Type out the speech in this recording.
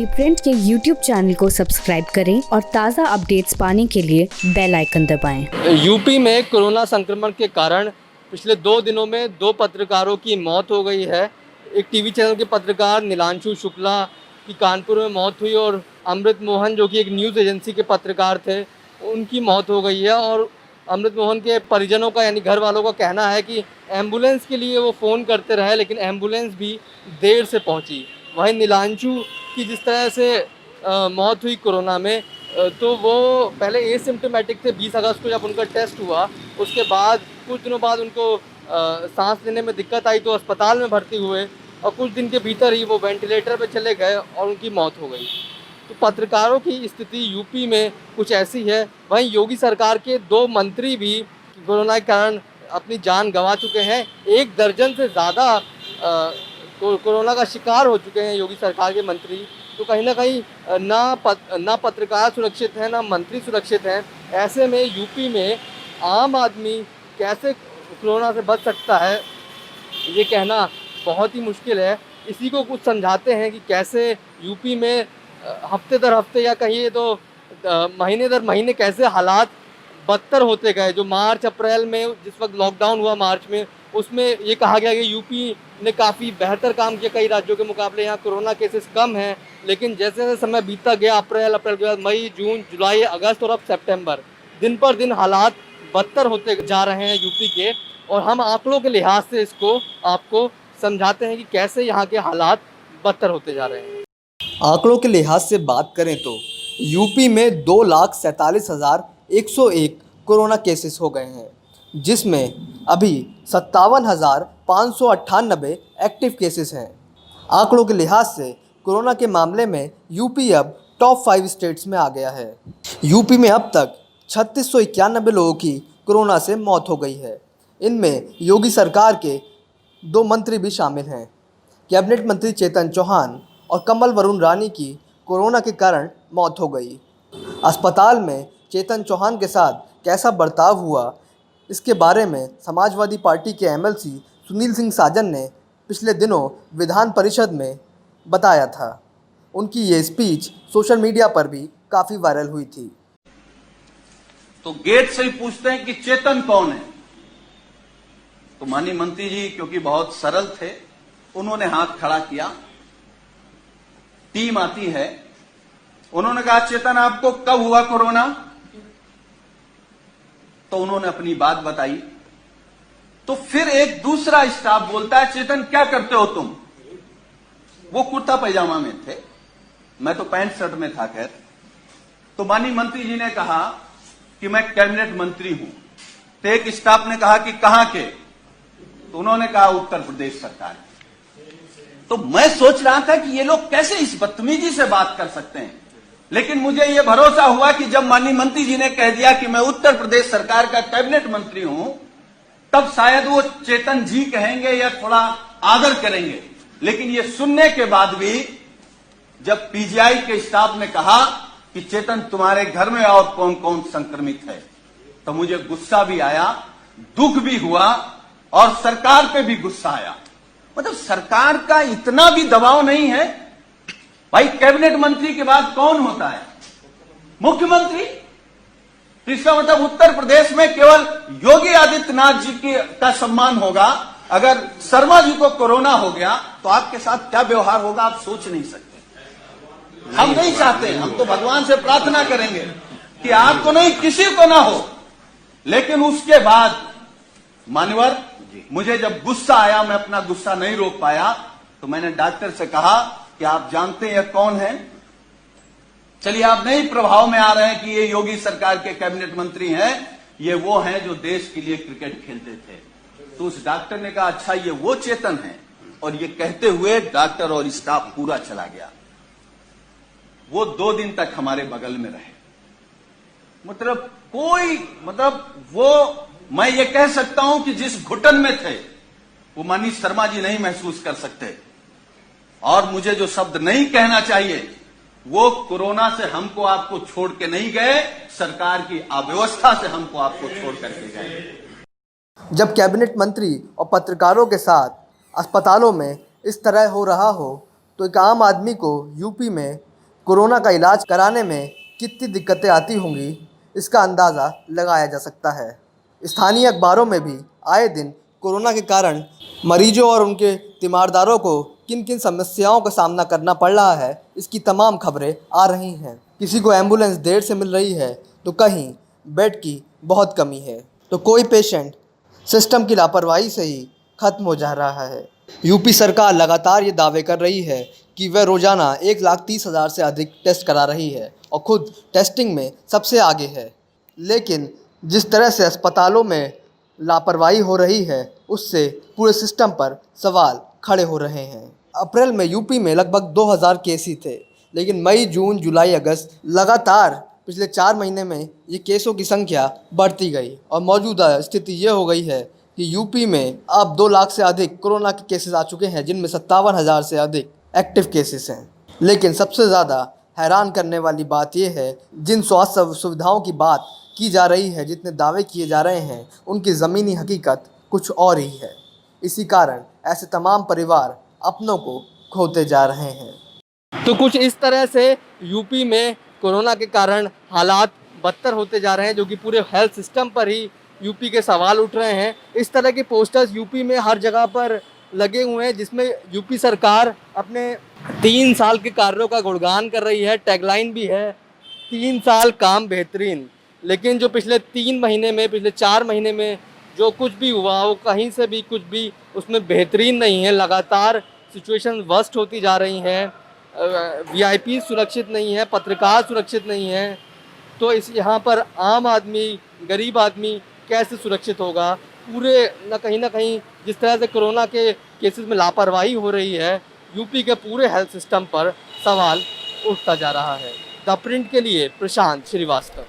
अभी प्रिंट के YouTube channel को सब्सक्राइब करें और ताज़ा अपडेट्स पाने के लिए बेल आइकन दबाएं। यूपी में कोरोना संक्रमण के कारण पिछले 2 दिनों में 2 पत्रकारों की मौत हो गई है। एक टीवी चैनल के पत्रकार नीलांशु शुक्ला की कानपुर में मौत हुई और अमृत मोहन जो कि एक न्यूज़ एजेंसी के पत्रकार थे, उनकी मौत हो गई है। और अमृत मोहन के परिजनों का यानी घर वालों का कहना है कि एम्बुलेंस के लिए वो फ़ोन करते रहे लेकिन एम्बुलेंस भी देर से पहुंची। वहीं नीलांशु की जिस तरह से मौत हुई कोरोना में, तो वो पहले एसिम्प्टोमेटिक थे। 20 अगस्त को जब उनका टेस्ट हुआ, उसके बाद कुछ दिनों बाद उनको सांस लेने में दिक्कत आई तो अस्पताल में भर्ती हुए और कुछ दिन के भीतर ही वो वेंटिलेटर पर चले गए और उनकी मौत हो गई। तो पत्रकारों की स्थिति यूपी में कुछ ऐसी है। वहीं योगी सरकार के 2 मंत्री भी कोरोना के कारण अपनी जान गंवा चुके हैं। 1 दर्जन से ज़्यादा कोरोना का शिकार हो चुके हैं योगी सरकार के मंत्री। तो कहीं ना कहीं ना पत्रकार सुरक्षित हैं, ना मंत्री सुरक्षित हैं। ऐसे में यूपी में आम आदमी कैसे कोरोना से बच सकता है, ये कहना बहुत ही मुश्किल है। इसी को कुछ समझाते हैं कि कैसे यूपी में हफ्ते दर हफ्ते या कहिए तो महीने दर महीने कैसे हालात बदतर होते गए। जो मार्च अप्रैल में जिस वक्त लॉकडाउन हुआ मार्च में, उसमें ये कहा गया कि यूपी ने काफ़ी बेहतर काम किया कई राज्यों के मुकाबले, यहाँ कोरोना केसेस कम हैं। लेकिन जैसे जैसे समय बीतता गया, अप्रैल के बाद मई, जून, जुलाई, अगस्त और अब सितंबर, दिन पर दिन हालात बदतर होते जा रहे हैं यूपी के। और हम आंकड़ों के लिहाज से इसको आपको समझाते हैं कि कैसे यहाँ के हालात बदतर होते जा रहे हैं। आंकड़ों के लिहाज से बात करें तो यूपी में 2,47,101 कोरोना केसेस हो गए हैं, जिसमें अभी 57,598 एक्टिव केसेस हैं। आंकड़ों के लिहाज से कोरोना के मामले में यूपी अब टॉप 5 स्टेट्स में आ गया है। यूपी में अब तक 3691 लोगों की कोरोना से मौत हो गई है। इनमें योगी सरकार के 2 मंत्री भी शामिल हैं। कैबिनेट मंत्री चेतन चौहान और कमल वरुण रानी की कोरोना के कारण मौत हो गई। अस्पताल में चेतन चौहान के साथ कैसा बर्ताव हुआ, इसके बारे में समाजवादी पार्टी के एमएलसी सुनील सिंह साजन ने पिछले दिनों विधान परिषद में बताया था। उनकी ये स्पीच सोशल मीडिया पर भी काफ़ी वायरल हुई थी। तो गेट से ही पूछते हैं कि चेतन कौन है, तो माननीय मंत्री जी क्योंकि बहुत सरल थे, उन्होंने हाथ खड़ा किया। टीम आती है, उन्होंने कहा चेतन आपको कब हुआ कोरोना, तो उन्होंने अपनी बात बताई। तो फिर एक दूसरा स्टाफ बोलता है चेतन क्या करते हो तुम। वो कुर्ता पैजामा में थे, मैं तो पैंट शर्ट में था। खैर, तो माननीय मंत्री जी ने कहा कि मैं कैबिनेट मंत्री हूं। तो एक स्टाफ ने कहा कि कहां के, तो उन्होंने कहा उत्तर प्रदेश सरकार। तो मैं सोच रहा था कि ये लोग कैसे इस बदतमीजी से बात कर सकते हैं, लेकिन मुझे ये भरोसा हुआ कि जब माननीय मंत्री जी ने कह दिया कि मैं उत्तर प्रदेश सरकार का कैबिनेट मंत्री हूं, तब शायद वो चेतन जी कहेंगे या थोड़ा आदर करेंगे। लेकिन ये सुनने के बाद भी जब पीजीआई के स्टाफ ने कहा कि चेतन तुम्हारे घर में और कौन कौन संक्रमित है, तो मुझे गुस्सा भी आया, दुख भी हुआ और सरकार पे भी गुस्सा आया। मतलब सरकार का इतना भी दबाव नहीं है भाई। कैबिनेट मंत्री के बाद कौन होता है, मुख्यमंत्री। तो इसका मतलब उत्तर प्रदेश में केवल योगी आदित्यनाथ जी का सम्मान होगा। अगर शर्मा जी को कोरोना हो गया तो आपके साथ क्या व्यवहार होगा आप सोच नहीं सकते। हम नहीं चाहते, हम तो भगवान से प्रार्थना करेंगे कि आपको नहीं किसी को ना हो। लेकिन उसके बाद मान्यवर, मुझे जब गुस्सा आया, मैं अपना गुस्सा नहीं रोक पाया, तो मैंने डॉक्टर से कहा कि आप जानते हैं कौन है। चलिए आप नहीं प्रभाव में आ रहे हैं कि ये योगी सरकार के कैबिनेट मंत्री हैं, ये वो हैं जो देश के लिए क्रिकेट खेलते थे। तो उस डॉक्टर ने कहा अच्छा ये वो चेतन है, और ये कहते हुए डॉक्टर और स्टाफ पूरा चला गया। वो 2 दिन तक हमारे बगल में रहे। मतलब वो मैं ये कह सकता हूं कि जिस घुटन में थे वो माननीय शर्मा जी नहीं महसूस कर सकते। और मुझे जो शब्द नहीं कहना चाहिए, वो कोरोना से हमको आपको छोड़ के नहीं गए, सरकार की अव्यवस्था से हमको आपको छोड़ करके गए। जब कैबिनेट मंत्री और पत्रकारों के साथ अस्पतालों में इस तरह हो रहा हो, तो एक आम आदमी को यूपी में कोरोना का इलाज कराने में कितनी दिक्कतें आती होंगी, इसका अंदाज़ा लगाया जा सकता है। स्थानीय अखबारों में भी आए दिन कोरोना के कारण मरीजों और उनके तीमारदारों को किन किन समस्याओं का सामना करना पड़ रहा है, इसकी तमाम खबरें आ रही हैं। किसी को एम्बुलेंस देर से मिल रही है तो कहीं बेड की बहुत कमी है, तो कोई पेशेंट सिस्टम की लापरवाही से ही खत्म हो जा रहा है। यूपी सरकार लगातार ये दावे कर रही है कि वह रोज़ाना 1,30,000 से अधिक टेस्ट करा रही है और खुद टेस्टिंग में सबसे आगे है। लेकिन जिस तरह से अस्पतालों में लापरवाही हो रही है, उससे पूरे सिस्टम पर सवाल खड़े हो रहे हैं। अप्रैल में यूपी में लगभग 2,000 केस ही थे, लेकिन मई, जून, जुलाई, अगस्त लगातार पिछले 4 महीने में ये केसों की संख्या बढ़ती गई और मौजूदा स्थिति ये हो गई है कि यूपी में अब 2 लाख से अधिक कोरोना के केसेस आ चुके हैं, जिनमें 57,000 से अधिक एक्टिव केसेस हैं। लेकिन सबसे ज़्यादा हैरान करने वाली बात यह है, जिन स्वास्थ्य सुविधाओं की बात की जा रही है, जितने दावे किए जा रहे हैं, उनकी ज़मीनी हकीकत कुछ और ही है। इसी कारण ऐसे तमाम परिवार अपनों को खोते जा रहे हैं। तो कुछ इस तरह से यूपी में कोरोना के कारण हालात बदतर होते जा रहे हैं, जो कि पूरे हेल्थ सिस्टम पर ही यूपी के सवाल उठ रहे हैं। इस तरह के पोस्टर्स यूपी में हर जगह पर लगे हुए हैं, जिसमें यूपी सरकार अपने 3 साल के कार्यों का गुणगान कर रही है। टैगलाइन भी है 3 साल काम बेहतरीन। लेकिन जो पिछले 3 महीने में, पिछले 4 महीने में जो कुछ भी हुआ, वो कहीं से भी कुछ भी उसमें बेहतरीन नहीं है। लगातार सिचुएशन वर्स्ट होती जा रही हैं। वीआईपी सुरक्षित नहीं है, पत्रकार सुरक्षित नहीं है, तो इस यहाँ पर आम आदमी, गरीब आदमी कैसे सुरक्षित होगा? पूरे न कहीं जिस तरह से कोरोना के केसेस में लापरवाही हो रही है, यूपी के पूरे हेल्थ सिस्टम पर सवाल उठता जा रहा है। द प्रिंट के लिए प्रशांत श्रीवास्तव।